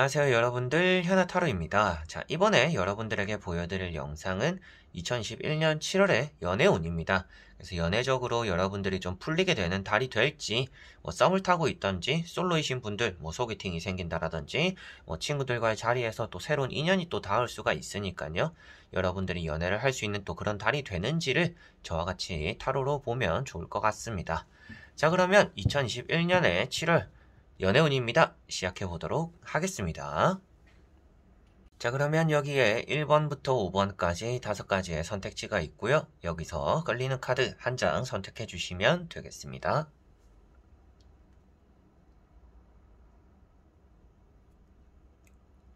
안녕하세요 여러분들, 현아타로입니다. 자, 이번에 여러분들에게 보여드릴 영상은 2021년 7월의 연애운입니다. 그래서 연애적으로 여러분들이 좀 풀리게 되는 달이 될지, 썸을 타고 있던지, 솔로이신 분들 소개팅이 생긴다라든지, 친구들과의 자리에서 또 새로운 인연이 또 닿을 수가 있으니까요. 여러분들이 연애를 할 수 있는 또 그런 달이 되는지를 저와 같이 타로로 보면 좋을 것 같습니다. 자, 그러면 2021년의 7월 연애운입니다. 시작해보도록 하겠습니다. 자, 그러면 여기에 1번부터 5번까지 5가지의 선택지가 있고요. 여기서 끌리는 카드 한 장 선택해 주시면 되겠습니다.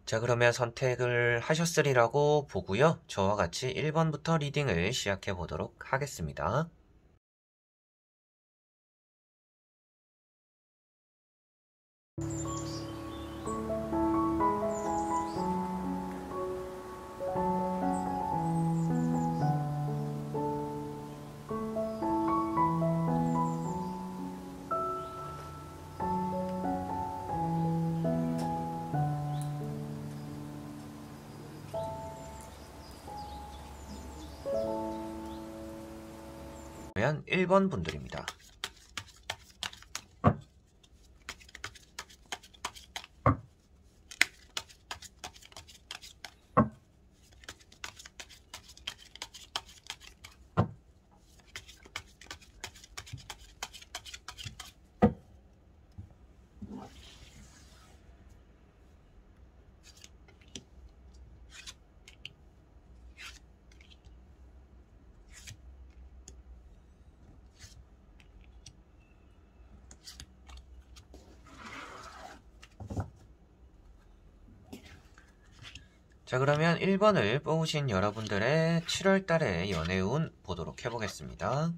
자, 그러면 선택을 하셨으리라고 보고요. 저와 같이 1번부터 리딩을 시작해 보도록 하겠습니다. 그러면 1번 분들입니다. 자, 그러면 1번을 뽑으신 여러분들의 7월달의 연애운 보도록 해보겠습니다.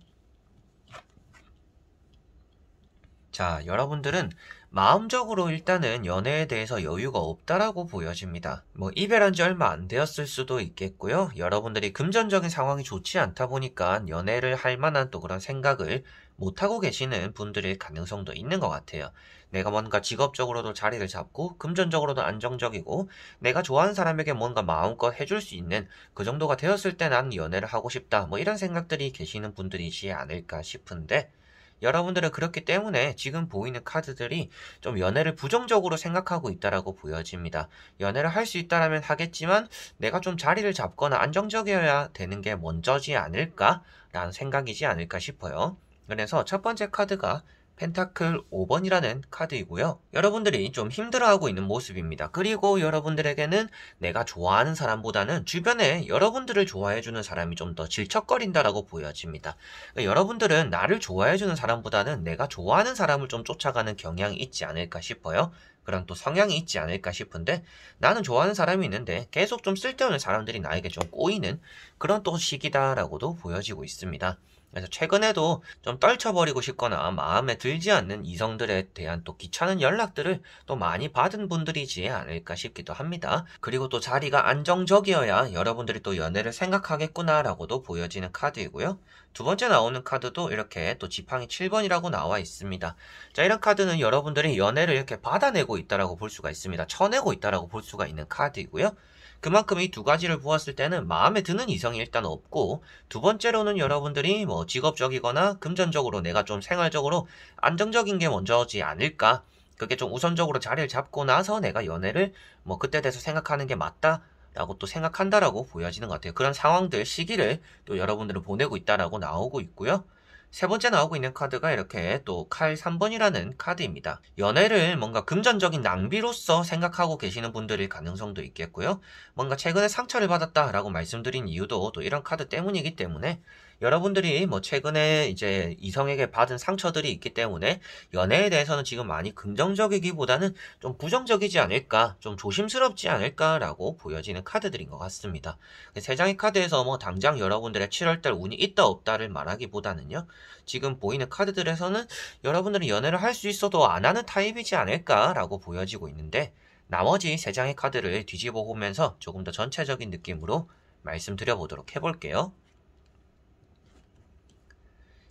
자, 여러분들은 마음적으로 일단은 연애에 대해서 여유가 없다라고 보여집니다. 이별한 지 얼마 안 되었을 수도 있겠고요. 여러분들이 금전적인 상황이 좋지 않다 보니까 연애를 할 만한 또 그런 생각을 못하고 계시는 분들일 가능성도 있는 것 같아요. 내가 뭔가 직업적으로도 자리를 잡고 금전적으로도 안정적이고 내가 좋아하는 사람에게 뭔가 마음껏 해줄 수 있는 그 정도가 되었을 때 난 연애를 하고 싶다. 이런 생각들이 계시는 분들이지 않을까 싶은데, 여러분들은 그렇기 때문에 지금 보이는 카드들이 좀 연애를 부정적으로 생각하고 있다라고 보여집니다. 연애를 할 수 있다라면 하겠지만 내가 좀 자리를 잡거나 안정적이어야 되는 게 먼저지 않을까라는 생각이지 않을까 싶어요. 그래서 첫 번째 카드가 펜타클 5번이라는 카드이고요. 여러분들이 좀 힘들어하고 있는 모습입니다. 그리고 여러분들에게는 내가 좋아하는 사람보다는 주변에 여러분들을 좋아해주는 사람이 좀 더 질척거린다라고 보여집니다. 그러니까 여러분들은 나를 좋아해주는 사람보다는 내가 좋아하는 사람을 좀 쫓아가는 경향이 있지 않을까 싶어요. 그런 또 성향이 있지 않을까 싶은데, 나는 좋아하는 사람이 있는데 계속 좀 쓸데없는 사람들이 나에게 좀 꼬이는 그런 또 시기다라고도 보여지고 있습니다. 그래서 최근에도 좀 떨쳐버리고 싶거나 마음에 들지 않는 이성들에 대한 또 귀찮은 연락들을 또 많이 받은 분들이지 않을까 싶기도 합니다. 그리고 또 자리가 안정적이어야 여러분들이 또 연애를 생각하겠구나라고도 보여지는 카드이고요. 두 번째 나오는 카드도 이렇게 또 지팡이 7번이라고 나와 있습니다. 자, 이런 카드는 여러분들이 연애를 이렇게 받아내고 있다라고 볼 수가 있습니다. 쳐내고 있다라고 볼 수가 있는 카드이고요. 그만큼 이 두 가지를 보았을 때는 마음에 드는 이성이 일단 없고, 두 번째로는 여러분들이 직업적이거나 금전적으로 내가 좀 생활적으로 안정적인 게 먼저지 않을까, 그게 좀 우선적으로 자리를 잡고 나서 내가 연애를 그때 돼서 생각하는 게 맞다 라고 또 생각한다라고 보여지는 것 같아요. 그런 상황들, 시기를 또 여러분들은 보내고 있다라고 나오고 있고요. 세 번째 나오고 있는 카드가 이렇게 또 칼 3번이라는 카드입니다. 연애를 뭔가 금전적인 낭비로서 생각하고 계시는 분들일 가능성도 있겠고요. 뭔가 최근에 상처를 받았다라고 말씀드린 이유도 또 이런 카드 때문이기 때문에, 여러분들이 최근에 이제 이성에게 받은 상처들이 있기 때문에 연애에 대해서는 지금 많이 긍정적이기보다는 좀 부정적이지 않을까, 좀 조심스럽지 않을까라고 보여지는 카드들인 것 같습니다. 세 장의 카드에서 당장 여러분들의 7월달 운이 있다 없다를 말하기보다는요, 지금 보이는 카드들에서는 여러분들은 연애를 할 수 있어도 안 하는 타입이지 않을까라고 보여지고 있는데, 나머지 세 장의 카드를 뒤집어 보면서 조금 더 전체적인 느낌으로 말씀드려 보도록 해볼게요.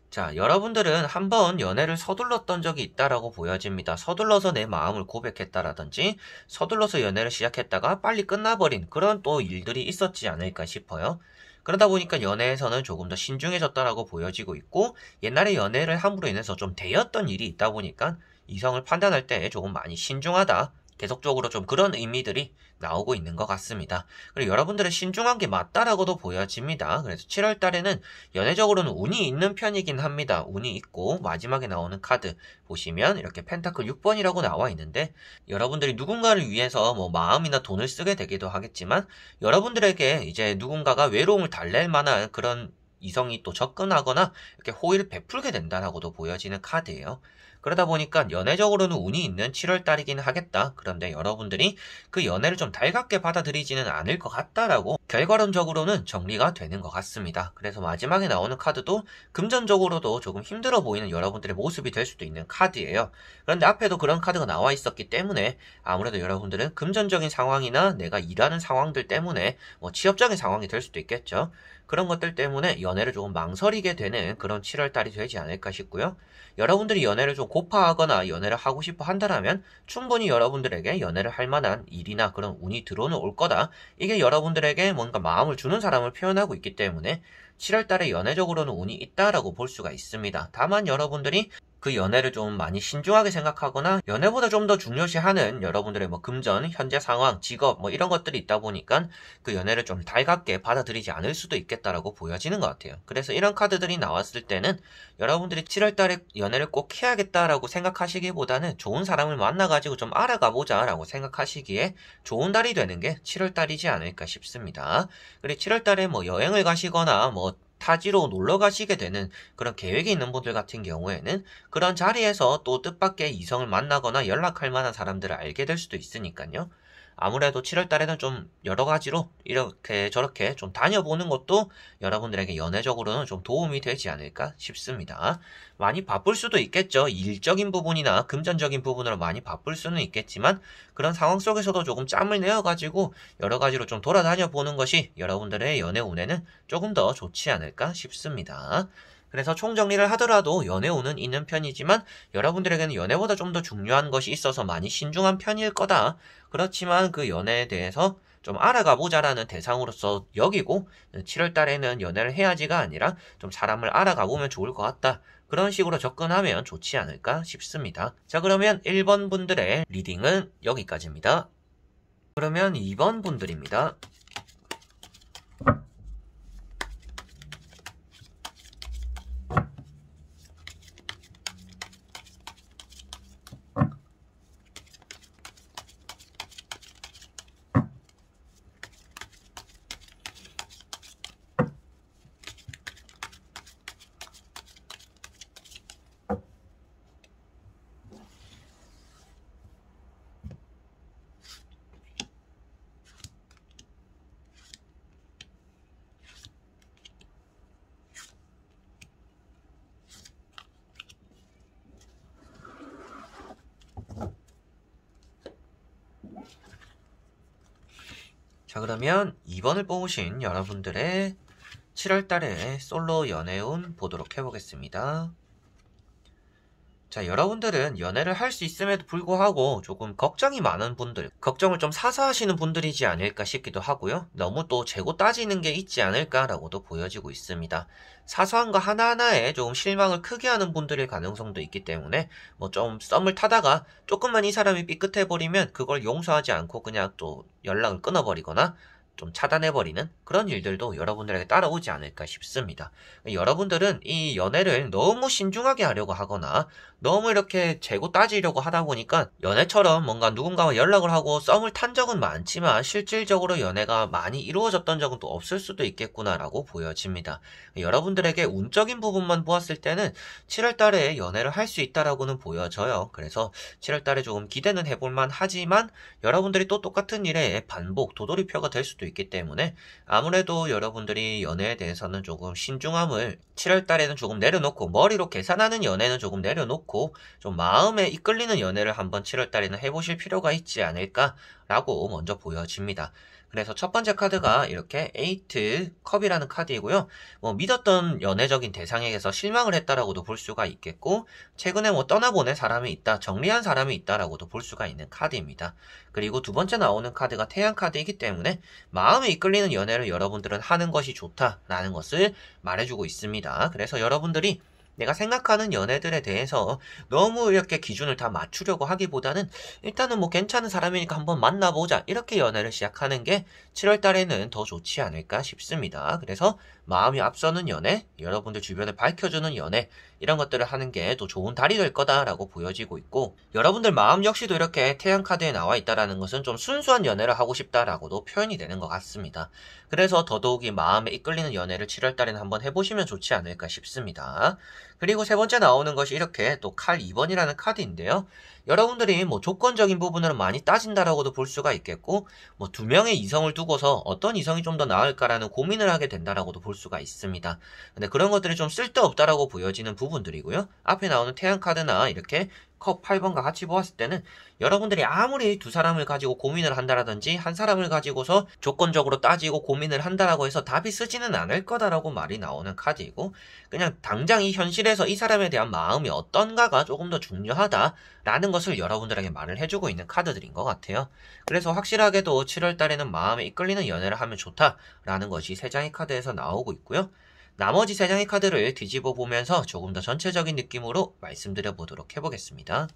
자, 여러분들은 한번 연애를 서둘렀던 적이 있다라고 보여집니다. 서둘러서 내 마음을 고백했다라든지 서둘러서 연애를 시작했다가 빨리 끝나버린 그런 또 일들이 있었지 않을까 싶어요. 그러다 보니까 연애에서는 조금 더 신중해졌다라고 보여지고 있고, 옛날에 연애를 함으로 인해서 좀 대였던 일이 있다 보니까 이성을 판단할 때 조금 많이 신중하다, 계속적으로 좀 그런 의미들이 나오고 있는 것 같습니다. 그리고 여러분들의 신중한 게 맞다라고도 보여집니다. 그래서 7월 달에는 연애적으로는 운이 있는 편이긴 합니다. 운이 있고 마지막에 나오는 카드 보시면 이렇게 펜타클 6번이라고 나와 있는데, 여러분들이 누군가를 위해서 뭐 마음이나 돈을 쓰게 되기도 하겠지만, 여러분들에게 이제 누군가가 외로움을 달랠 만한 그런 이성이 또 접근하거나 이렇게 호의를 베풀게 된다라고도 보여지는 카드예요. 그러다 보니까 연애적으로는 운이 있는 7월 달이긴 하겠다. 그런데 여러분들이 그 연애를 좀 달갑게 받아들이지는 않을 것 같다라고 결과론적으로는 정리가 되는 것 같습니다. 그래서 마지막에 나오는 카드도 금전적으로도 조금 힘들어 보이는 여러분들의 모습이 될 수도 있는 카드예요. 그런데 앞에도 그런 카드가 나와 있었기 때문에 아무래도 여러분들은 금전적인 상황이나 내가 일하는 상황들 때문에 뭐 취업적인 상황이 될 수도 있겠죠. 그런 것들 때문에 연애를 조금 망설이게 되는 그런 7월 달이 되지 않을까 싶고요. 여러분들이 연애를 좀 고파하거나 연애를 하고 싶어 한다면 충분히 여러분들에게 연애를 할 만한 일이나 그런 운이 들어오는 올 거다. 이게 여러분들에게 뭔가 마음을 주는 사람을 표현하고 있기 때문에 7월 달에 연애적으로는 운이 있다라고 볼 수가 있습니다. 다만 여러분들이 그 연애를 좀 많이 신중하게 생각하거나 연애보다 좀 더 중요시하는 여러분들의 뭐 금전, 현재 상황, 직업 뭐 이런 것들이 있다 보니까 그 연애를 좀 달갑게 받아들이지 않을 수도 있겠다라고 보여지는 것 같아요. 그래서 이런 카드들이 나왔을 때는 여러분들이 7월 달에 연애를 꼭 해야겠다라고 생각하시기보다는 좋은 사람을 만나가지고 좀 알아가 보자라고 생각하시기에 좋은 달이 되는 게 7월 달이지 않을까 싶습니다. 그리고 7월 달에 뭐 여행을 가시거나 뭐 타지로 놀러 가시게 되는 그런 계획이 있는 분들 같은 경우에는 그런 자리에서 또 뜻밖의 이성을 만나거나 연락할 만한 사람들을 알게 될 수도 있으니까요. 아무래도 7월 달에는 좀 여러 가지로 이렇게 저렇게 좀 다녀보는 것도 여러분들에게 연애적으로는 좀 도움이 되지 않을까 싶습니다. 많이 바쁠 수도 있겠죠. 일적인 부분이나 금전적인 부분으로 많이 바쁠 수는 있겠지만 그런 상황 속에서도 조금 짬을 내어가지고 여러 가지로 좀 돌아다녀 보는 것이 여러분들의 연애 운에는 조금 더 좋지 않을까 싶습니다. 그래서 총정리를 하더라도 연애운은 있는 편이지만 여러분들에게는 연애보다 좀 더 중요한 것이 있어서 많이 신중한 편일 거다. 그렇지만 그 연애에 대해서 좀 알아가 보자라는 대상으로서 여기고 7월 달에는 연애를 해야지가 아니라 좀 사람을 알아가 보면 좋을 것 같다. 그런 식으로 접근하면 좋지 않을까 싶습니다. 자, 그러면 1번 분들의 리딩은 여기까지입니다. 그러면 2번 분들입니다. 자, 그러면 2번을 뽑으신 여러분들의 7월달에 솔로 연애운 보도록 해보겠습니다. 자, 여러분들은 연애를 할 수 있음에도 불구하고 조금 걱정이 많은 분들, 걱정을 좀 사서 하시는 분들이지 않을까 싶기도 하고요. 너무 또 재고 따지는 게 있지 않을까라고도 보여지고 있습니다. 사소한 거 하나하나에 조금 실망을 크게 하는 분들일 가능성도 있기 때문에 뭐 좀 썸을 타다가 조금만 이 사람이 삐끗해버리면 그걸 용서하지 않고 그냥 또 연락을 끊어버리거나 좀 차단해버리는 그런 일들도 여러분들에게 따라오지 않을까 싶습니다. 여러분들은 이 연애를 너무 신중하게 하려고 하거나 너무 이렇게 재고 따지려고 하다 보니까 연애처럼 뭔가 누군가와 연락을 하고 썸을 탄 적은 많지만 실질적으로 연애가 많이 이루어졌던 적은 또 없을 수도 있겠구나라고 보여집니다. 여러분들에게 운적인 부분만 보았을 때는 7월 달에 연애를 할 수 있다라고는 보여져요. 그래서 7월 달에 조금 기대는 해볼만 하지만 여러분들이 또 똑같은 일에 반복, 도돌이표가 될 수도 있기 때문에 아무래도 여러분들이 연애에 대해서는 조금 신중함을 7월 달에는 조금 내려놓고 머리로 계산하는 연애는 조금 내려놓고 좀 마음에 이끌리는 연애를 한번 7월 달에는 해보실 필요가 있지 않을까 라고 먼저 보여집니다. 그래서 첫 번째 카드가 이렇게 에이트 컵이라는 카드이고요. 뭐 믿었던 연애적인 대상에게서 실망을 했다라고도 볼 수가 있겠고, 최근에 뭐 떠나보낸 사람이 있다, 정리한 사람이 있다라고도 볼 수가 있는 카드입니다. 그리고 두 번째 나오는 카드가 태양 카드이기 때문에 마음에 이끌리는 연애를 여러분들은 하는 것이 좋다라는 것을 말해주고 있습니다. 그래서 여러분들이 내가 생각하는 연애들에 대해서 너무 이렇게 기준을 다 맞추려고 하기보다는 일단은 뭐 괜찮은 사람이니까 한번 만나보자, 이렇게 연애를 시작하는 게 7월 달에는 더 좋지 않을까 싶습니다. 그래서 마음이 앞서는 연애, 여러분들 주변에 밝혀주는 연애, 이런 것들을 하는 게 더 좋은 달이 될 거다라고 보여지고 있고, 여러분들 마음 역시도 이렇게 태양 카드에 나와 있다라는 것은 좀 순수한 연애를 하고 싶다라고도 표현이 되는 것 같습니다. 그래서 더더욱이 마음에 이끌리는 연애를 7월 달에는 한번 해보시면 좋지 않을까 싶습니다. 그리고 세 번째 나오는 것이 이렇게 또 칼 2번이라는 카드인데요. 여러분들이 뭐 조건적인 부분으로 많이 따진다라고도 볼 수가 있겠고, 뭐 두 명의 이성을 두고서 어떤 이성이 좀 더 나을까라는 고민을 하게 된다라고도 볼 수가 있습니다. 근데 그런 것들이 좀 쓸데없다라고 보여지는 부분들이고요. 앞에 나오는 태양 카드나 이렇게 컵 8번과 같이 보았을 때는 여러분들이 아무리 두 사람을 가지고 고민을 한다라든지 한 사람을 가지고서 조건적으로 따지고 고민을 한다라고 해서 답이 쓰지는 않을 거다라고 말이 나오는 카드이고, 그냥 당장 이 현실에서 이 사람에 대한 마음이 어떤가가 조금 더 중요하다라는 것을 여러분들에게 말을 해주고 있는 카드들인 것 같아요. 그래서 확실하게도 7월 달에는 마음에 이끌리는 연애를 하면 좋다라는 것이 세 장의 카드에서 나오고 있고요. 나머지 세 장의 카드를 뒤집어 보면서 조금 더 전체적인 느낌으로 말씀드려 보도록 해보겠습니다.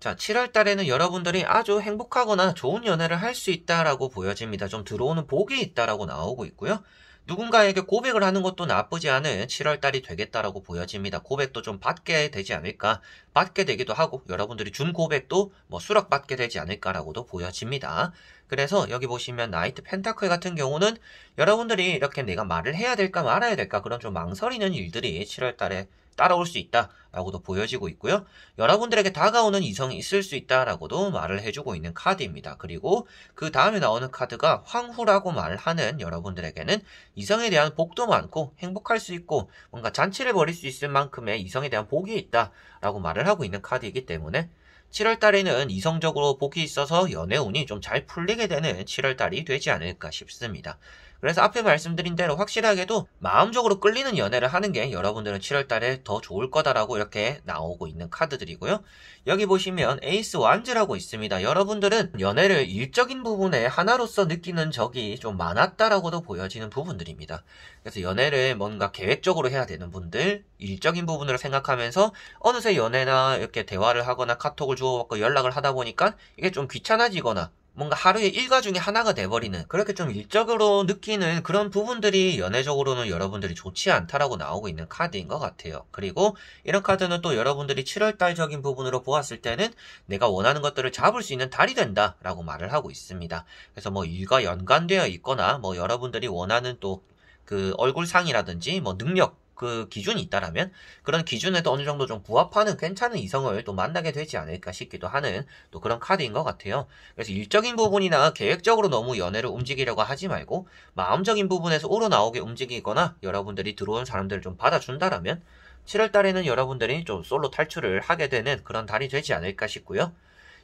자, 7월 달에는 여러분들이 아주 행복하거나 좋은 연애를 할 수 있다라고 보여집니다. 좀 들어오는 복이 있다라고 나오고 있고요. 누군가에게 고백을 하는 것도 나쁘지 않은 7월 달이 되겠다라고 보여집니다. 고백도 좀 받게 되지 않을까, 받게 되기도 하고, 여러분들이 준 고백도 뭐 수락받게 되지 않을까라고도 보여집니다. 그래서 여기 보시면 나이트 펜타클 같은 경우는 여러분들이 이렇게 내가 말을 해야 될까 말아야 될까 그런 좀 망설이는 일들이 7월 달에 따라올 수 있다라고도 보여지고 있고요. 여러분들에게 다가오는 이성이 있을 수 있다라고도 말을 해주고 있는 카드입니다. 그리고 그 다음에 나오는 카드가 황후라고 말하는 여러분들에게는 이성에 대한 복도 많고 행복할 수 있고 뭔가 잔치를 벌일 수 있을 만큼의 이성에 대한 복이 있다라고 말을 하고 있는 카드이기 때문에 7월 달에는 이성적으로 복이 있어서 연애운이 좀 잘 풀리게 되는 7월 달이 되지 않을까 싶습니다. 그래서 앞에 말씀드린 대로 확실하게도 마음적으로 끌리는 연애를 하는 게 여러분들은 7월 달에 더 좋을 거다라고 이렇게 나오고 있는 카드들이고요. 여기 보시면 에이스 완즈라고 있습니다. 여러분들은 연애를 일적인 부분에 하나로서 느끼는 적이 좀 많았다라고도 보여지는 부분들입니다. 그래서 연애를 뭔가 계획적으로 해야 되는 분들, 일적인 부분으로 생각하면서 어느새 연애나 이렇게 대화를 하거나 카톡을 주고받고 연락을 하다 보니까 이게 좀 귀찮아지거나 뭔가 하루의 일과 중에 하나가 돼버리는, 그렇게 좀 일적으로 느끼는 그런 부분들이 연애적으로는 여러분들이 좋지 않다라고 나오고 있는 카드인 것 같아요. 그리고 이런 카드는 또 여러분들이 7월달적인 부분으로 보았을 때는 내가 원하는 것들을 잡을 수 있는 달이 된다라고 말을 하고 있습니다. 그래서 뭐 일과 연관되어 있거나 뭐 여러분들이 원하는 또 그 얼굴상이라든지 뭐 능력, 그 기준이 있다라면 그런 기준에도 어느 정도 좀 부합하는 괜찮은 이성을 또 만나게 되지 않을까 싶기도 하는 또 그런 카드인 것 같아요. 그래서 일적인 부분이나 계획적으로 너무 연애를 움직이려고 하지 말고 마음적인 부분에서 우러나오게 움직이거나 여러분들이 들어온 사람들을 좀 받아준다라면 7월 달에는 여러분들이 좀 솔로 탈출을 하게 되는 그런 달이 되지 않을까 싶고요.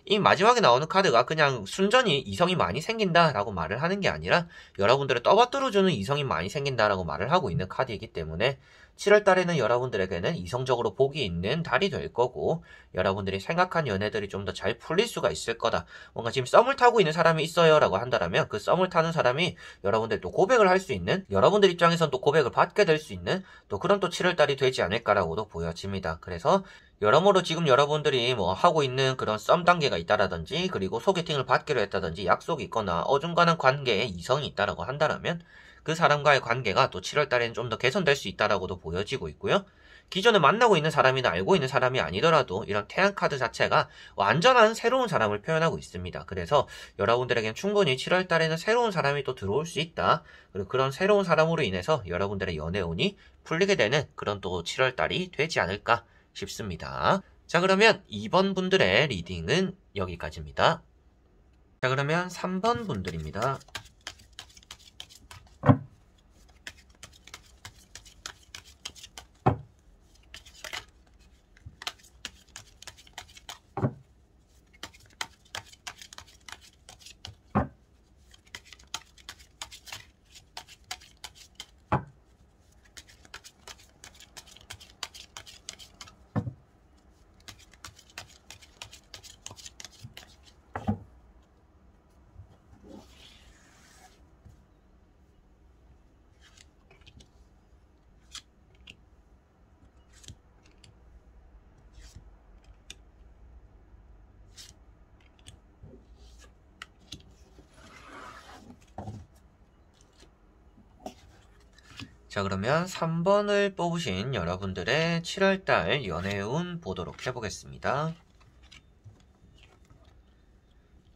이 마지막에 나오는 카드가 그냥 순전히 이성이 많이 생긴다라고 말을 하는 게 아니라 여러분들을 떠받들어주는 이성이 많이 생긴다라고 말을 하고 있는 카드이기 때문에 7월 달에는 여러분들에게는 이성적으로 복이 있는 달이 될 거고, 여러분들이 생각한 연애들이 좀 더 잘 풀릴 수가 있을 거다. 뭔가 지금 썸을 타고 있는 사람이 있어요 라고 한다면 그 썸을 타는 사람이 여러분들 또 고백을 할 수 있는, 여러분들 입장에선 또 고백을 받게 될 수 있는 또 그런 또 7월 달이 되지 않을까라고도 보여집니다. 그래서 여러모로 지금 여러분들이 뭐 하고 있는 그런 썸 단계가 있다라든지, 그리고 소개팅을 받기로 했다든지 약속이 있거나 어중간한 관계에 이성이 있다라고 한다면 그 사람과의 관계가 또 7월 달에는 좀 더 개선될 수 있다라고도 보여지고 있고요. 기존에 만나고 있는 사람이나 알고 있는 사람이 아니더라도 이런 태양 카드 자체가 완전한 새로운 사람을 표현하고 있습니다. 그래서 여러분들에겐 충분히 7월 달에는 새로운 사람이 또 들어올 수 있다. 그리고 그런 새로운 사람으로 인해서 여러분들의 연애운이 풀리게 되는 그런 또 7월 달이 되지 않을까 싶습니다. 자, 그러면 2번 분들의 리딩은 여기까지입니다. 자, 그러면 3번 분들입니다. 자, 그러면 3번을 뽑으신 여러분들의 7월달 연애운 보도록 해보겠습니다.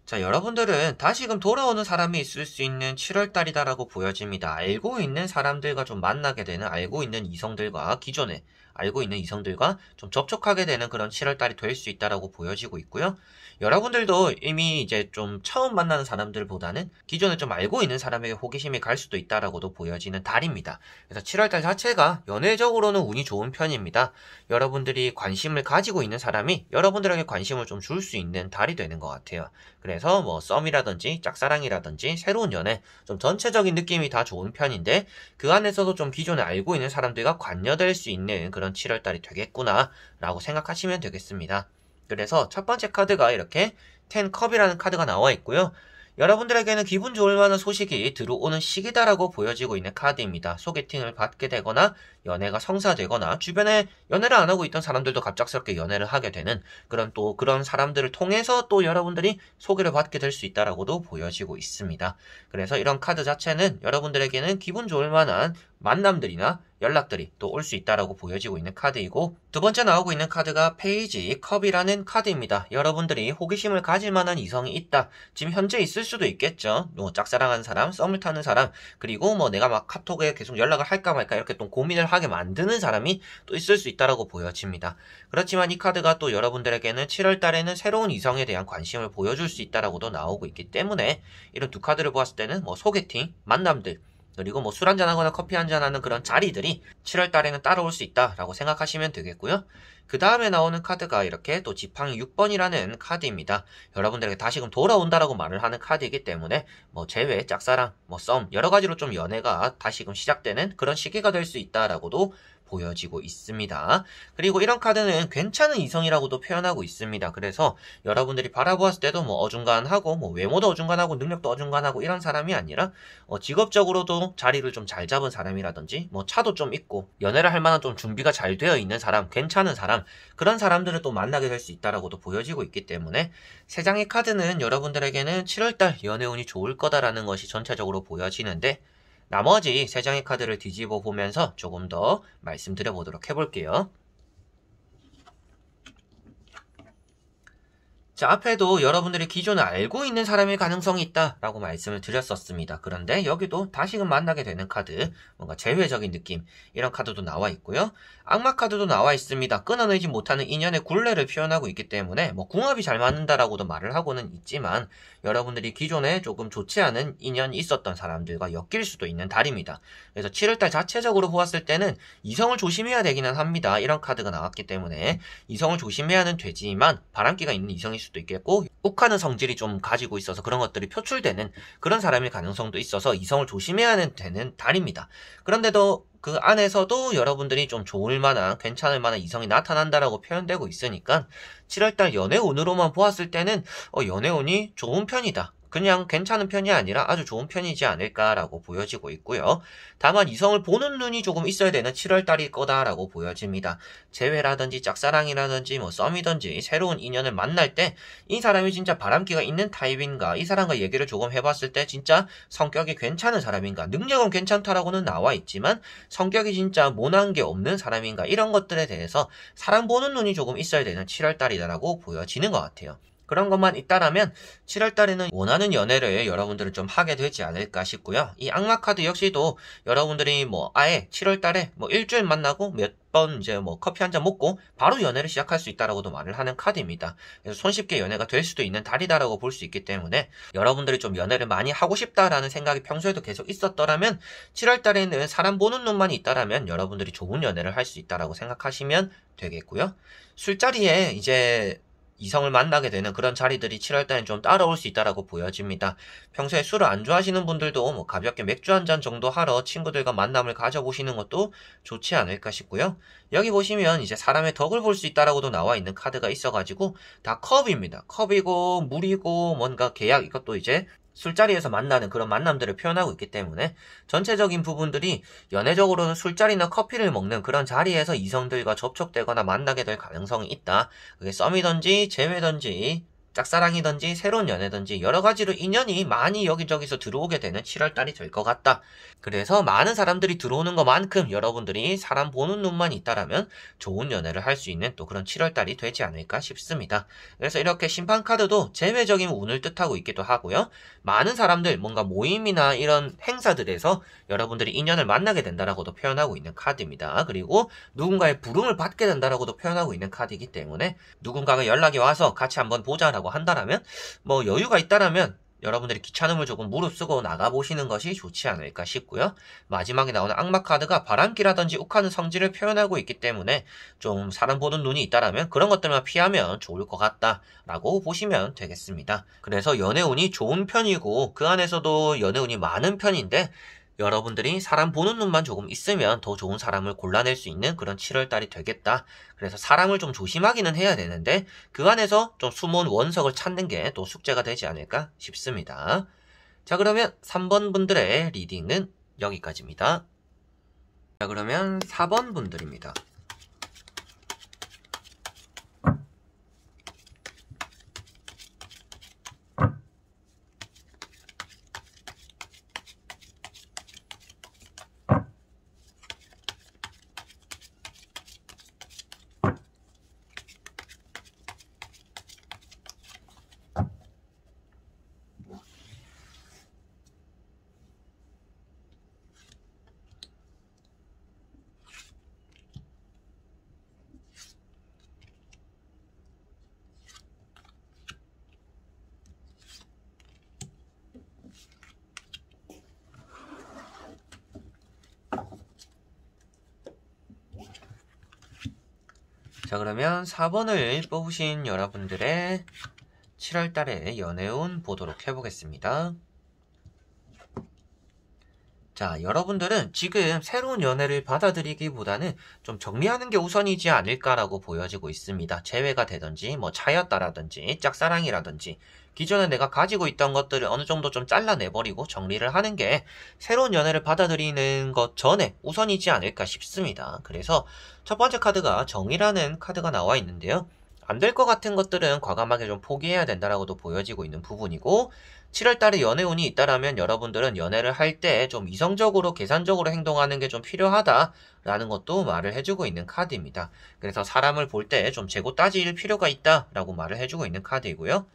자, 여러분들은 다시금 돌아오는 사람이 있을 수 있는 7월달이다라고 보여집니다. 알고 있는 사람들과 좀 만나게 되는, 알고 있는 이성들과 기존에 알고 있는 이성들과 좀 접촉하게 되는 그런 7월달이 될 수 있다라고 보여지고 있고요. 여러분들도 이미 이제 좀 처음 만나는 사람들보다는 기존에 좀 알고 있는 사람에게 호기심이 갈 수도 있다라고도 보여지는 달입니다. 그래서 7월달 자체가 연애적으로는 운이 좋은 편입니다. 여러분들이 관심을 가지고 있는 사람이 여러분들에게 관심을 좀 줄 수 있는 달이 되는 것 같아요. 그래서 뭐 썸이라든지 짝사랑이라든지 새로운 연애, 좀 전체적인 느낌이 다 좋은 편인데 그 안에서도 좀 기존에 알고 있는 사람들과 관여될 수 있는 그런 7월달이 되겠구나 라고 생각하시면 되겠습니다. 그래서 첫 번째 카드가 이렇게 10컵이라는 카드가 나와 있고요. 여러분들에게는 기분 좋을 만한 소식이 들어오는 시기다라고 보여지고 있는 카드입니다. 소개팅을 받게 되거나 연애가 성사되거나 주변에 연애를 안 하고 있던 사람들도 갑작스럽게 연애를 하게 되는 그런 사람들을 통해서 또 여러분들이 소개를 받게 될 수 있다라고도 보여지고 있습니다. 그래서 이런 카드 자체는 여러분들에게는 기분 좋을 만한 만남들이나 연락들이 또 올 수 있다라고 보여지고 있는 카드이고, 두 번째 나오고 있는 카드가 페이지 컵이라는 카드입니다. 여러분들이 호기심을 가질 만한 이성이 있다. 지금 현재 있을 수도 있겠죠. 뭐 짝사랑하는 사람, 썸을 타는 사람, 그리고 뭐 내가 막 카톡에 계속 연락을 할까 말까 이렇게 또 고민을 하게 만드는 사람이 또 있을 수 있다라고 보여집니다. 그렇지만 이 카드가 또 여러분들에게는 7월 달에는 새로운 이성에 대한 관심을 보여줄 수 있다라고도 나오고 있기 때문에 이런 두 카드를 보았을 때는 뭐 소개팅, 만남들, 그리고 뭐 술 한잔하거나 커피 한잔하는 그런 자리들이 7월 달에는 따라올 수 있다라고 생각하시면 되겠고요. 그 다음에 나오는 카드가 이렇게 또 지팡이 6번이라는 카드입니다. 여러분들에게 다시금 돌아온다라고 말을 하는 카드이기 때문에 뭐 재회, 짝사랑, 뭐 썸, 여러 가지로 좀 연애가 다시금 시작되는 그런 시기가 될 수 있다라고도 보여지고 있습니다. 그리고 이런 카드는 괜찮은 이성이라고도 표현하고 있습니다. 그래서 여러분들이 바라보았을 때도 뭐 어중간하고 뭐 외모도 어중간하고 능력도 어중간하고 이런 사람이 아니라 직업적으로도 자리를 좀 잘 잡은 사람이라든지 뭐 차도 좀 있고 연애를 할 만한 좀 준비가 잘 되어 있는 사람, 괜찮은 사람, 그런 사람들을 또 만나게 될 수 있다라고도 보여지고 있기 때문에 세 장의 카드는 여러분들에게는 7월달 연애운이 좋을 거다라는 것이 전체적으로 보여지는데, 나머지 세 장의 카드를 뒤집어 보면서 조금 더 말씀드려 보도록 해볼게요. 자, 앞에도 여러분들이 기존에 알고 있는 사람일 가능성이 있다라고 말씀을 드렸었습니다. 그런데 여기도 다시금 만나게 되는 카드, 뭔가 재회적인 느낌, 이런 카드도 나와 있고요. 악마 카드도 나와 있습니다. 끊어내지 못하는 인연의 굴레를 표현하고 있기 때문에 뭐 궁합이 잘 맞는다라고도 말을 하고는 있지만 여러분들이 기존에 조금 좋지 않은 인연이 있었던 사람들과 엮일 수도 있는 달입니다. 그래서 7월달 자체적으로 보았을 때는 이성을 조심해야 되기는 합니다. 이런 카드가 나왔기 때문에 이성을 조심해야는 되지만 바람기가 있는 이성일 수도 있겠고 욱하는 성질이 좀 가지고 있어서 그런 것들이 표출되는 그런 사람일 가능성도 있어서 이성을 조심해야 되는 달입니다. 그런데도 그 안에서도 여러분들이 좀 좋을 만한, 괜찮을 만한 이성이 나타난다라고 표현되고 있으니까 7월달 연애운으로만 보았을 때는 연애운이 좋은 편이다, 그냥 괜찮은 편이 아니라 아주 좋은 편이지 않을까라고 보여지고 있고요. 다만 이성을 보는 눈이 조금 있어야 되는 7월달일 거다라고 보여집니다. 재회라든지 짝사랑이라든지 뭐 썸이든지 새로운 인연을 만날 때 이 사람이 진짜 바람기가 있는 타입인가, 이 사람과 얘기를 조금 해봤을 때 진짜 성격이 괜찮은 사람인가, 능력은 괜찮다라고는 나와 있지만 성격이 진짜 모난 게 없는 사람인가, 이런 것들에 대해서 사람 보는 눈이 조금 있어야 되는 7월달이다라고 보여지는 것 같아요. 그런 것만 있다라면 7월달에는 원하는 연애를 여러분들은 좀 하게 되지 않을까 싶고요. 이 악마 카드 역시도 여러분들이 뭐 아예 7월달에 뭐 일주일 만나고 몇 번 이제 뭐 커피 한 잔 먹고 바로 연애를 시작할 수 있다라고도 말을 하는 카드입니다. 그래서 손쉽게 연애가 될 수도 있는 달이다라고 볼 수 있기 때문에 여러분들이 좀 연애를 많이 하고 싶다라는 생각이 평소에도 계속 있었더라면 7월달에는 사람 보는 눈만 있다라면 여러분들이 좋은 연애를 할 수 있다라고 생각하시면 되겠고요. 술자리에 이제 이성을 만나게 되는 그런 자리들이 7월달엔 좀 따라올 수 있다라고 보여집니다. 평소에 술을 안 좋아하시는 분들도 뭐 가볍게 맥주 한 잔 정도 하러 친구들과 만남을 가져보시는 것도 좋지 않을까 싶고요. 여기 보시면 이제 사람의 덕을 볼 수 있다라고도 나와 있는 카드가 있어가지고 다 컵입니다. 컵이고 물이고 뭔가 계약, 이것도 이제 술자리에서 만나는 그런 만남들을 표현하고 있기 때문에 전체적인 부분들이 연애적으로는 술자리나 커피를 먹는 그런 자리에서 이성들과 접촉되거나 만나게 될 가능성이 있다. 그게 썸이든지 재회든지 짝사랑이든지 새로운 연애든지 여러 가지로 인연이 많이 여기저기서 들어오게 되는 7월달이 될 것 같다. 그래서 많은 사람들이 들어오는 것만큼 여러분들이 사람 보는 눈만 있다라면 좋은 연애를 할 수 있는 또 그런 7월달이 되지 않을까 싶습니다. 그래서 이렇게 심판카드도 제외적인 운을 뜻하고 있기도 하고요. 많은 사람들 뭔가 모임이나 이런 행사들에서 여러분들이 인연을 만나게 된다라고도 표현하고 있는 카드입니다. 그리고 누군가의 부름을 받게 된다라고도 표현하고 있는 카드이기 때문에 누군가가 연락이 와서 같이 한번 보자라고 한다라면 뭐 여유가 있다라면 여러분들이 귀찮음을 조금 무릅쓰고 나가보시는 것이 좋지 않을까 싶고요. 마지막에 나오는 악마 카드가 바람기라든지 욱하는 성질을 표현하고 있기 때문에 좀 사람 보는 눈이 있다라면 그런 것들만 피하면 좋을 것 같다라고 보시면 되겠습니다. 그래서 연애운이 좋은 편이고 그 안에서도 연애운이 많은 편인데 여러분들이 사람 보는 눈만 조금 있으면 더 좋은 사람을 골라낼 수 있는 그런 7월달이 되겠다. 그래서 사람을 좀 조심하기는 해야 되는데 그 안에서 좀 숨은 원석을 찾는 게 또 숙제가 되지 않을까 싶습니다. 자, 그러면 3번 분들의 리딩은 여기까지입니다. 자, 그러면 4번 분들입니다. 자, 그러면 4번을 뽑으신 여러분들의 7월달의 연애운 보도록 해보겠습니다. 자, 여러분들은 지금 새로운 연애를 받아들이기보다는 좀 정리하는 게 우선이지 않을까라고 보여지고 있습니다. 재회가 되든지 뭐 차였다라든지 짝사랑이라든지 기존에 내가 가지고 있던 것들을 어느 정도 좀 잘라내버리고 정리를 하는 게 새로운 연애를 받아들이는 것 전에 우선이지 않을까 싶습니다. 그래서 첫 번째 카드가 정이라는 카드가 나와 있는데요. 안 될 것 같은 것들은 과감하게 좀 포기해야 된다라고도 보여지고 있는 부분이고 7월달에 연애운이 있다라면 여러분들은 연애를 할 때 좀 이성적으로 계산적으로 행동하는 게 좀 필요하다라는 것도 말을 해주고 있는 카드입니다. 그래서 사람을 볼 때 좀 재고 따질 필요가 있다라고 말을 해주고 있는 카드이고요.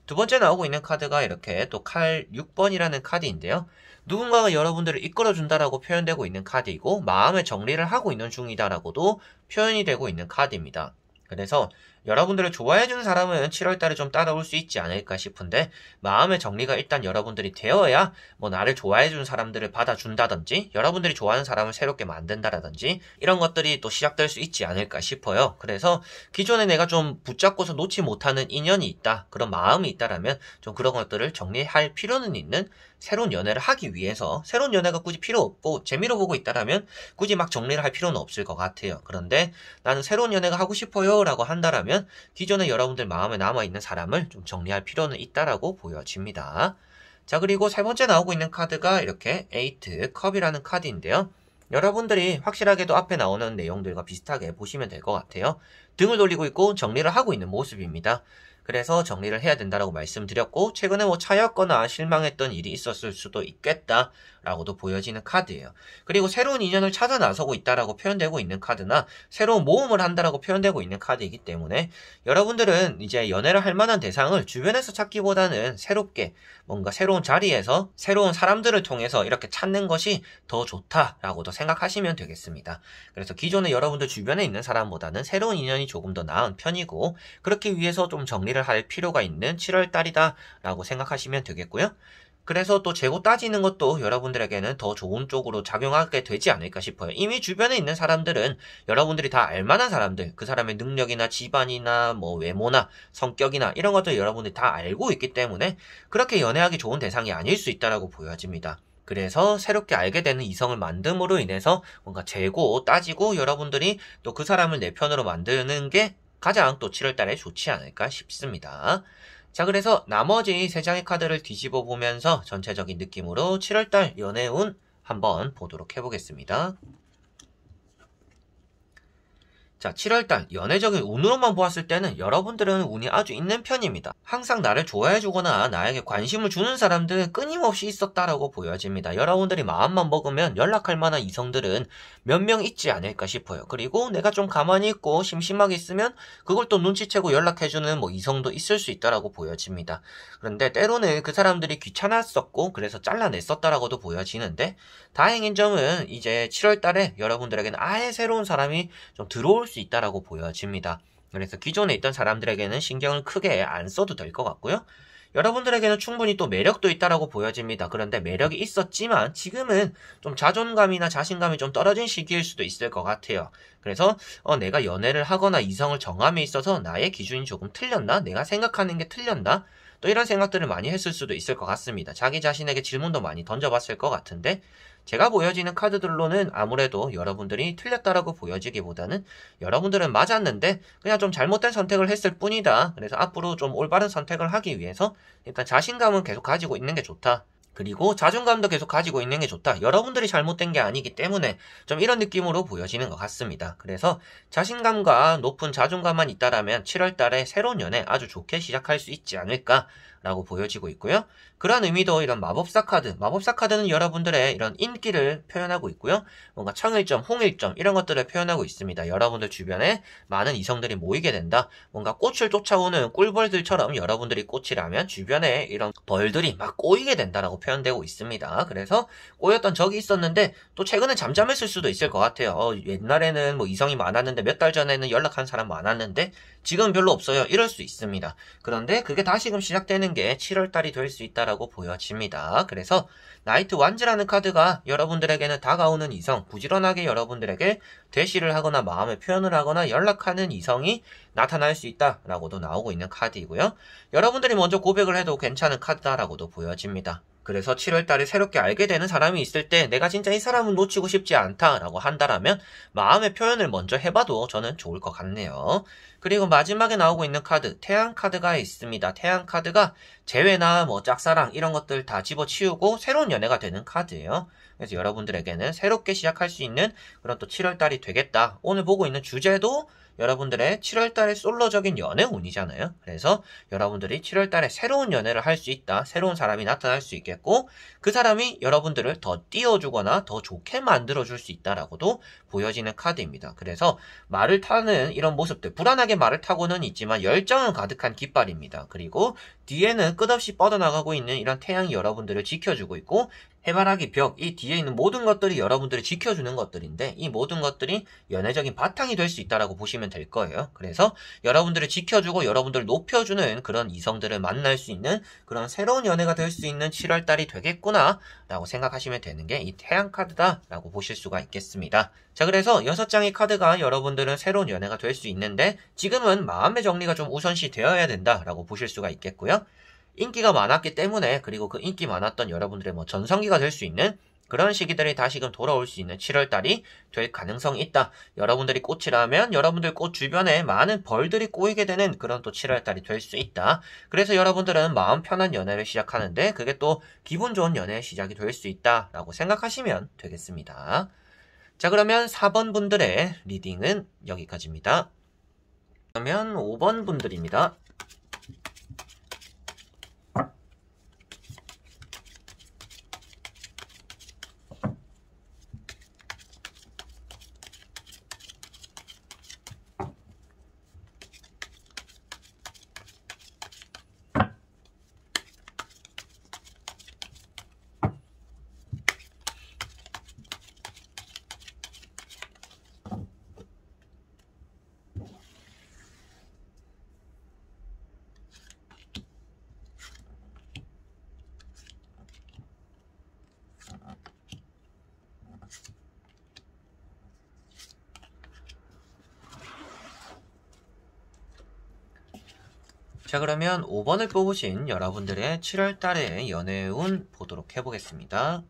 두 번째 나오고 있는 카드가 이렇게 또 칼 6번이라는 카드인데요. 누군가가 여러분들을 이끌어준다라고 표현되고 있는 카드이고 마음의 정리를 하고 있는 중이다라고도 표현이 되고 있는 카드입니다. 그래서 여러분들을 좋아해주는 사람은 7월달에 좀 따라올 수 있지 않을까 싶은데 마음의 정리가 일단 여러분들이 되어야 뭐 나를 좋아해주는 사람들을 받아준다든지 여러분들이 좋아하는 사람을 새롭게 만든다라든지 이런 것들이 또 시작될 수 있지 않을까 싶어요. 그래서 기존에 내가 좀 붙잡고서 놓지 못하는 인연이 있다, 그런 마음이 있다라면 좀 그런 것들을 정리할 필요는 있는 새로운 연애를 하기 위해서 새로운 연애가 굳이 필요 없고 재미로 보고 있다라면 굳이 막 정리를 할 필요는 없을 것 같아요. 그런데 나는 새로운 연애가 하고 싶어요 라고 한다라면 기존에 여러분들 마음에 남아있는 사람을 좀 정리할 필요는 있다라고 보여집니다. 자, 그리고 세 번째 나오고 있는 카드가 이렇게 에이트 컵이라는 카드인데요. 여러분들이 확실하게도 앞에 나오는 내용들과 비슷하게 보시면 될 것 같아요. 등을 돌리고 있고 정리를 하고 있는 모습입니다. 그래서 정리를 해야 된다라고 말씀드렸고 최근에 뭐 차였거나 실망했던 일이 있었을 수도 있겠다 라고도 보여지는 카드예요. 그리고 새로운 인연을 찾아 나서고 있다라고 표현되고 있는 카드나 새로운 모험을 한다라고 표현되고 있는 카드이기 때문에 여러분들은 이제 연애를 할 만한 대상을 주변에서 찾기보다는 새롭게 뭔가 새로운 자리에서 새로운 사람들을 통해서 이렇게 찾는 것이 더 좋다라고도 생각하시면 되겠습니다. 그래서 기존에 여러분들 주변에 있는 사람보다는 새로운 인연이 조금 더 나은 편이고 그렇기 위해서 좀 정리를 할 필요가 있는 7월달이다 라고 생각하시면 되겠고요. 그래서 또 재고 따지는 것도 여러분들에게는 더 좋은 쪽으로 작용하게 되지 않을까 싶어요. 이미 주변에 있는 사람들은 여러분들이 다 알만한 사람들, 그 사람의 능력이나 집안이나 뭐 외모나 성격이나 이런 것들 여러분들이 다 알고 있기 때문에 그렇게 연애하기 좋은 대상이 아닐 수 있다라고 보여집니다. 그래서 새롭게 알게 되는 이성을 만듦으로 인해서 뭔가 재고 따지고 여러분들이 또 그 사람을 내 편으로 만드는 게 가장 또 7월달에 좋지 않을까 싶습니다. 자, 그래서 나머지 3장의 카드를 뒤집어 보면서 전체적인 느낌으로 7월달 연애운 한번 보도록 해보겠습니다. 자, 7월달 연애적인 운으로만 보았을 때는 여러분들은 운이 아주 있는 편입니다. 항상 나를 좋아해주거나 나에게 관심을 주는 사람들은 끊임없이 있었다라고 보여집니다. 여러분들이 마음만 먹으면 연락할 만한 이성들은 몇 명 있지 않을까 싶어요. 그리고 내가 좀 가만히 있고 심심하게 있으면 그걸 또 눈치채고 연락해주는 이성도 있을 수 있다라고 보여집니다. 그런데 때로는 그 사람들이 귀찮았었고 그래서 잘라냈었다라고도 보여지는데, 다행인 점은 이제 7월달에 여러분들에게는 아예 새로운 사람이 좀 들어올 수 있다라고 보여집니다. 그래서 기존에 있던 사람들에게는 신경을 크게 안 써도 될 것 같고요. 여러분들에게는 충분히 또 매력도 있다라고 보여집니다. 그런데 매력이 있었지만 지금은 좀 자존감이나 자신감이 좀 떨어진 시기일 수도 있을 것 같아요. 그래서 내가 연애를 하거나 이성을 정함에 있어서 나의 기준이 조금 틀렸나? 내가 생각하는 게 틀렸나? 또 이런 생각들을 많이 했을 수도 있을 것 같습니다. 자기 자신에게 질문도 많이 던져봤을 것 같은데, 제가 보여지는 카드들로는 아무래도 여러분들이 틀렸다라고 보여지기보다는 여러분들은 맞았는데 그냥 좀 잘못된 선택을 했을 뿐이다. 그래서 앞으로 좀 올바른 선택을 하기 위해서 일단 자신감은 계속 가지고 있는 게 좋다. 그리고 자존감도 계속 가지고 있는 게 좋다. 여러분들이 잘못된 게 아니기 때문에 좀 이런 느낌으로 보여지는 것 같습니다. 그래서 자신감과 높은 자존감만 있다라면 7월 달에 새로운 연애 아주 좋게 시작할 수 있지 않을까 라고 보여지고 있고요. 그런 의미도 이런 마법사 카드, 마법사 카드는 여러분들의 이런 인기를 표현하고 있고요. 뭔가 청일점, 홍일점 이런 것들을 표현하고 있습니다. 여러분들 주변에 많은 이성들이 모이게 된다. 뭔가 꽃을 쫓아오는 꿀벌들처럼 여러분들이 꽃이라면 주변에 이런 벌들이 막 꼬이게 된다라고 표현되고 있습니다. 그래서 꼬였던 적이 있었는데 또 최근에 잠잠했을 수도 있을 것 같아요. 옛날에는 이성이 많았는데 몇 달 전에는 연락한 사람 많았는데 지금은 별로 없어요. 이럴 수 있습니다. 그런데 그게 다시금 시작되는 게 7월달이 될 수 있다라고 보여집니다. 그래서 나이트 완즈라는 카드가 여러분들에게는 다가오는 이성, 부지런하게 여러분들에게 대시를 하거나 마음의 표현을 하거나 연락하는 이성이 나타날 수 있다라고도 나오고 있는 카드이고요. 여러분들이 먼저 고백을 해도 괜찮은 카드다라고도 보여집니다. 그래서 7월달에 새롭게 알게 되는 사람이 있을 때 내가 진짜 이 사람은 놓치고 싶지 않다라고 한다라면 마음의 표현을 먼저 해봐도 저는 좋을 것 같네요. 그리고 마지막에 나오고 있는 카드, 태양 카드가 있습니다. 태양 카드가 재회나 짝사랑 이런 것들 다 집어치우고 새로운 연애가 되는 카드예요. 그래서 여러분들에게는 새롭게 시작할 수 있는 그런 또 7월달이 되겠다. 오늘 보고 있는 주제도 여러분들의 7월달의 솔로적인 연애 운이잖아요. 그래서 여러분들이 7월달에 새로운 연애를 할 수 있다. 새로운 사람이 나타날 수 있겠고 그 사람이 여러분들을 더 띄워주거나 더 좋게 만들어줄 수 있다라고도 보여지는 카드입니다. 그래서 말을 타는 이런 모습들, 불안하게 말을 타고는 있지만 열정은 가득한 깃발입니다. 그리고 뒤에는 끝없이 뻗어나가고 있는 이런 태양이 여러분들을 지켜주고 있고 해바라기 벽, 이 뒤에 있는 모든 것들이 여러분들을 지켜주는 것들인데 이 모든 것들이 연애적인 바탕이 될 수 있다라고 보시면 될 거예요. 그래서 여러분들을 지켜주고 여러분들을 높여주는 그런 이성들을 만날 수 있는 그런 새로운 연애가 될 수 있는 7월달이 되겠구나 라고 생각하시면 되는 게 이 태양 카드다 라고 보실 수가 있겠습니다. 자, 그래서 6장의 카드가 여러분들은 새로운 연애가 될 수 있는데 지금은 마음의 정리가 좀 우선시 되어야 된다 라고 보실 수가 있겠고요. 인기가 많았기 때문에, 그리고 그 인기 많았던 여러분들의 전성기가 될 수 있는 그런 시기들이 다시금 돌아올 수 있는 7월달이 될 가능성이 있다. 여러분들이 꽃이라면 여러분들 꽃 주변에 많은 벌들이 꼬이게 되는 그런 또 7월달이 될 수 있다. 그래서 여러분들은 마음 편한 연애를 시작하는데 그게 또 기분 좋은 연애의 시작이 될 수 있다 라고 생각하시면 되겠습니다. 자, 그러면 4번 분들의 리딩은 여기까지입니다. 그러면 5번 분들입니다. 자, 그러면 5번을 뽑으신 여러분들의 7월달의 연애운 보도록 해보겠습니다.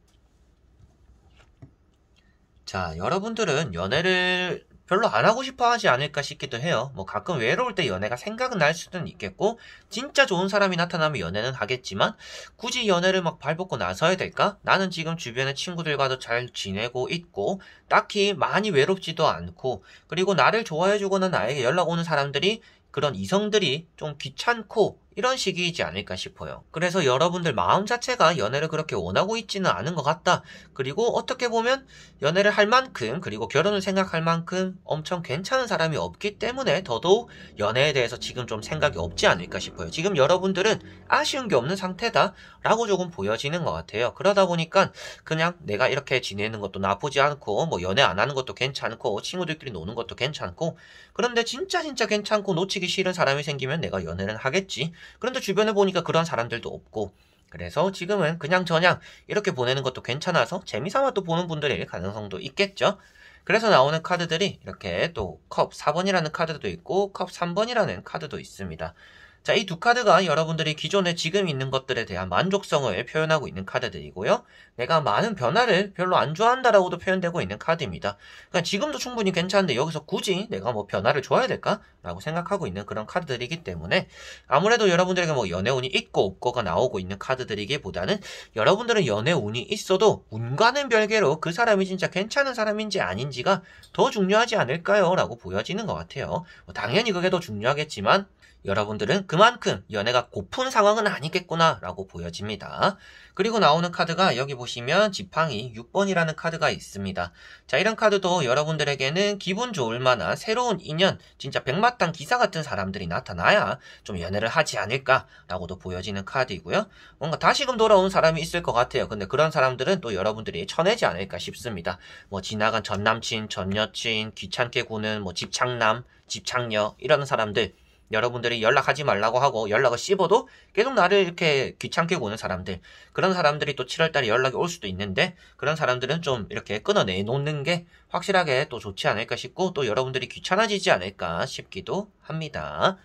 자, 여러분들은 연애를 별로 안 하고 싶어 하지 않을까 싶기도 해요. 뭐 가끔 외로울 때 연애가 생각은 날 수는 있겠고, 진짜 좋은 사람이 나타나면 연애는 하겠지만, 굳이 연애를 막 발벗고 나서야 될까? 나는 지금 주변의 친구들과도 잘 지내고 있고, 딱히 많이 외롭지도 않고, 그리고 나를 좋아해주거나 나에게 연락 오는 사람들이 그런 이성들이 좀 귀찮고 이런 식이지 않을까 싶어요. 그래서 여러분들 마음 자체가 연애를 그렇게 원하고 있지는 않은 것 같다. 그리고 어떻게 보면 연애를 할 만큼, 그리고 결혼을 생각할 만큼 엄청 괜찮은 사람이 없기 때문에 더더욱 연애에 대해서 지금 좀 생각이 없지 않을까 싶어요. 지금 여러분들은 아쉬운 게 없는 상태다 라고 조금 보여지는 것 같아요. 그러다 보니까 그냥 내가 이렇게 지내는 것도 나쁘지 않고, 뭐 연애 안 하는 것도 괜찮고, 친구들끼리 노는 것도 괜찮고, 그런데 진짜 괜찮고 놓치기 싫은 사람이 생기면 내가 연애를 하겠지. 그런데 주변에 보니까 그런 사람들도 없고, 그래서 지금은 그냥저냥 이렇게 보내는 것도 괜찮아서 재미삼아 또 보는 분들일 가능성도 있겠죠. 그래서 나오는 카드들이 이렇게 또 컵 4번이라는 카드도 있고 컵 3번이라는 카드도 있습니다. 자, 이 두 카드가 여러분들이 기존에 지금 있는 것들에 대한 만족성을 표현하고 있는 카드들이고요. 내가 많은 변화를 별로 안 좋아한다라고도 표현되고 있는 카드입니다. 그러니까 지금도 충분히 괜찮은데 여기서 굳이 내가 뭐 변화를 줘야 될까? 라고 생각하고 있는 그런 카드들이기 때문에 아무래도 여러분들에게 뭐 연애운이 있고 없고가 나오고 있는 카드들이기보다는 여러분들은 연애운이 있어도 운과는 별개로 그 사람이 진짜 괜찮은 사람인지 아닌지가 더 중요하지 않을까요? 라고 보여지는 것 같아요. 당연히 그게 더 중요하겠지만 여러분들은 그만큼 연애가 고픈 상황은 아니겠구나 라고 보여집니다. 그리고 나오는 카드가 여기 보시면 지팡이 6번이라는 카드가 있습니다. 자, 이런 카드도 여러분들에게는 기분 좋을 만한 새로운 인연, 진짜 백마땅 기사 같은 사람들이 나타나야 좀 연애를 하지 않을까 라고도 보여지는 카드이고요. 뭔가 다시금 돌아온 사람이 있을 것 같아요. 근데 그런 사람들은 또 여러분들이 쳐내지 않을까 싶습니다. 뭐 지나간 전남친, 전여친, 귀찮게 구는 뭐 집착남, 집착녀 이런 사람들, 여러분들이 연락하지 말라고 하고 연락을 씹어도 계속 나를 이렇게 귀찮게 구는 사람들, 그런 사람들이 또 7월달에 연락이 올 수도 있는데 그런 사람들은 좀 이렇게 끊어내 놓는 게 확실하게 또 좋지 않을까 싶고 또 여러분들이 귀찮아지지 않을까 싶기도 합니다.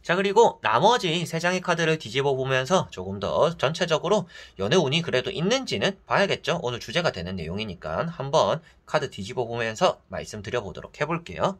자, 그리고 나머지 3장의 카드를 뒤집어 보면서 조금 더 전체적으로 연애운이 그래도 있는지는 봐야겠죠. 오늘 주제가 되는 내용이니까 한번 카드 뒤집어 보면서 말씀드려보도록 해볼게요.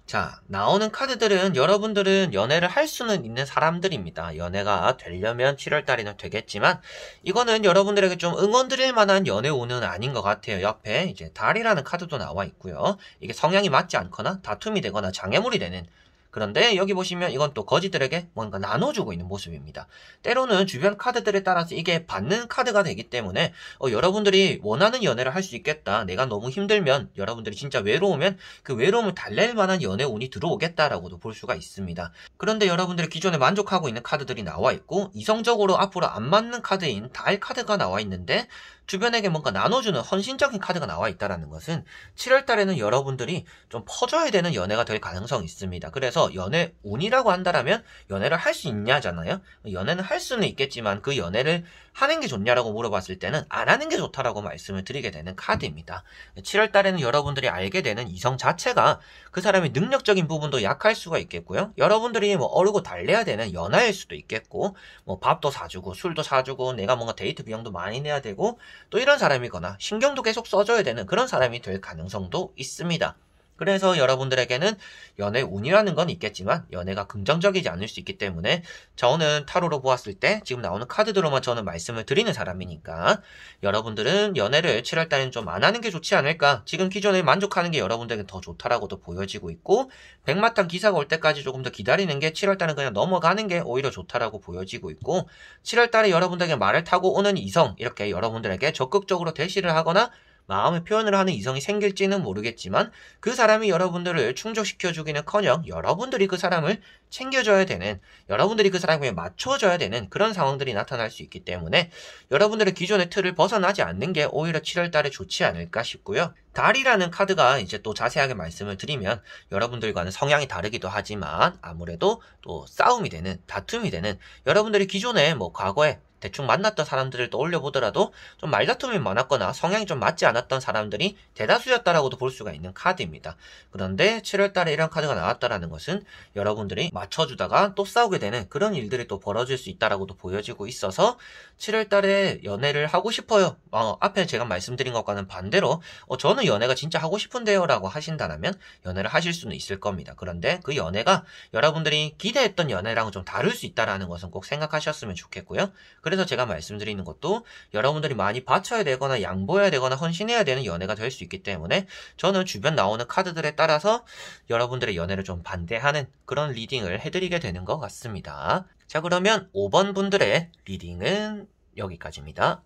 자, 나오는 카드들은 여러분들은 연애를 할 수는 있는 사람들입니다. 연애가 되려면 7월달에는 되겠지만 이거는 여러분들에게 좀 응원 드릴 만한 연애운은 아닌 것 같아요. 옆에 이제 달이라는 카드도 나와 있고요. 이게 성향이 맞지 않거나 다툼이 되거나 장애물이 되는, 그런데 여기 보시면 이건 또 거지들에게 뭔가 나눠주고 있는 모습입니다. 때로는 주변 카드들에 따라서 이게 받는 카드가 되기 때문에 여러분들이 원하는 연애를 할 수 있겠다. 내가 너무 힘들면, 여러분들이 진짜 외로우면 그 외로움을 달랠 만한 연애운이 들어오겠다라고도 볼 수가 있습니다. 그런데 여러분들이 기존에 만족하고 있는 카드들이 나와 있고 이성적으로 앞으로 안 맞는 카드인 달 카드가 나와 있는데 주변에게 뭔가 나눠주는 헌신적인 카드가 나와 있다는 것은 7월달에는 여러분들이 좀 퍼져야 되는 연애가 될 가능성이 있습니다. 그래서 연애 운이라고 한다면 연애를 할 수 있냐잖아요. 연애는 할 수는 있겠지만 그 연애를 하는 게 좋냐라고 물어봤을 때는 안 하는 게 좋다라고 말씀을 드리게 되는 카드입니다. 7월달에는 여러분들이 알게 되는 이성 자체가 그 사람의 능력적인 부분도 약할 수가 있겠고요. 여러분들이 뭐 어르고 달래야 되는 연하일 수도 있겠고, 뭐 밥도 사주고 술도 사주고 내가 뭔가 데이트 비용도 많이 내야 되고 또 이런 사람이거나 신경도 계속 써줘야 되는 그런 사람이 될 가능성도 있습니다. 그래서 여러분들에게는 연애 운이라는 건 있겠지만 연애가 긍정적이지 않을 수 있기 때문에 저는 타로로 보았을 때 지금 나오는 카드들로만 저는 말씀을 드리는 사람이니까 여러분들은 연애를 7월달엔 좀 안 하는 게 좋지 않을까, 지금 기존에 만족하는 게 여러분들에게 더 좋다라고도 보여지고 있고 백마탄 기사가 올 때까지 조금 더 기다리는 게 7월달은 그냥 넘어가는 게 오히려 좋다라고 보여지고 있고 7월달에 여러분들에게 말을 타고 오는 이성, 이렇게 여러분들에게 적극적으로 대시를 하거나 마음의 표현을 하는 이성이 생길지는 모르겠지만 그 사람이 여러분들을 충족시켜주기는커녕 여러분들이 그 사람을 챙겨줘야 되는, 여러분들이 그 사람에 맞춰줘야 되는 그런 상황들이 나타날 수 있기 때문에 여러분들의 기존의 틀을 벗어나지 않는 게 오히려 7월달에 좋지 않을까 싶고요. 달이라는 카드가 이제 또 자세하게 말씀을 드리면 여러분들과는 성향이 다르기도 하지만 아무래도 또 싸움이 되는, 다툼이 되는, 여러분들이 기존에 뭐 과거에 대충 만났던 사람들을 떠올려 보더라도 좀 말다툼이 많았거나 성향이 좀 맞지 않았던 사람들이 대다수였다라고도 볼 수가 있는 카드입니다. 그런데 7월달에 이런 카드가 나왔다라는 것은 여러분들이 맞춰주다가 또 싸우게 되는 그런 일들이 또 벌어질 수 있다라고도 보여지고 있어서 7월달에 연애를 하고 싶어요. 앞에 제가 말씀드린 것과는 반대로 저는 연애가 진짜 하고 싶은데요 라고 하신다면 연애를 하실 수는 있을 겁니다. 그런데 그 연애가 여러분들이 기대했던 연애랑은 좀 다를 수 있다라는 것은 꼭 생각하셨으면 좋겠고요. 그래서 제가 말씀드리는 것도 여러분들이 많이 바쳐야 되거나 양보해야 되거나 헌신해야 되는 연애가 될 수 있기 때문에 저는 주변 나오는 카드들에 따라서 여러분들의 연애를 좀 반대하는 그런 리딩을 해드리게 되는 것 같습니다. 자, 그러면 5번 분들의 리딩은 여기까지입니다.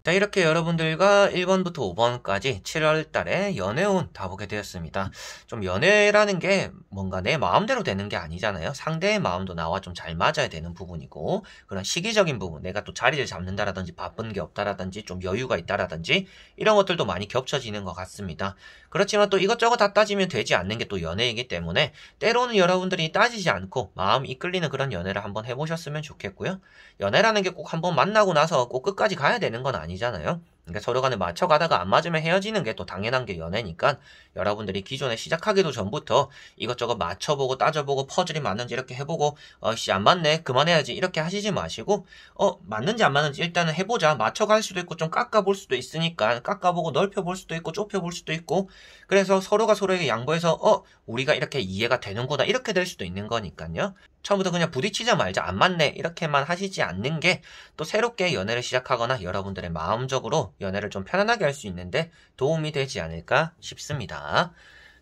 자, 이렇게 여러분들과 1번부터 5번까지 7월달에 연애운 다 보게 되었습니다. 좀 연애라는 게 뭔가 내 마음대로 되는 게 아니잖아요. 상대의 마음도 나와 좀 잘 맞아야 되는 부분이고, 그런 시기적인 부분, 내가 또 자리를 잡는다라든지 바쁜 게 없다라든지 좀 여유가 있다라든지 이런 것들도 많이 겹쳐지는 것 같습니다. 그렇지만 또 이것저것 다 따지면 되지 않는 게 또 연애이기 때문에 때로는 여러분들이 따지지 않고 마음 이끌리는 그런 연애를 한번 해보셨으면 좋겠고요. 연애라는 게 꼭 한번 만나고 나서 꼭 끝까지 가야 되는 건 아니잖아요. 그러니까 서로 간에 맞춰가다가 안 맞으면 헤어지는 게 또 당연한 게 연애니까 여러분들이 기존에 시작하기도 전부터 이것저것 맞춰보고 따져보고 퍼즐이 맞는지 이렇게 해보고 씨 안 맞네 그만해야지 이렇게 하시지 마시고 맞는지 안 맞는지 일단은 해보자. 맞춰갈 수도 있고 좀 깎아볼 수도 있으니까 깎아보고 넓혀볼 수도 있고 좁혀볼 수도 있고 그래서 서로가 서로에게 양보해서 우리가 이렇게 이해가 되는구나 이렇게 될 수도 있는 거니까요. 처음부터 그냥 부딪히자 말자 안 맞네 이렇게만 하시지 않는 게 또 새롭게 연애를 시작하거나 여러분들의 마음적으로 연애를 좀 편안하게 할 수 있는데 도움이 되지 않을까 싶습니다.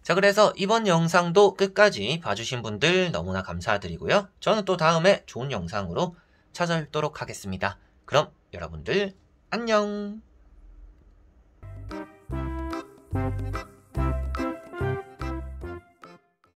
자, 그래서 이번 영상도 끝까지 봐주신 분들 너무나 감사드리고요. 저는 또 다음에 좋은 영상으로 찾아뵙도록 하겠습니다. 그럼 여러분들 안녕.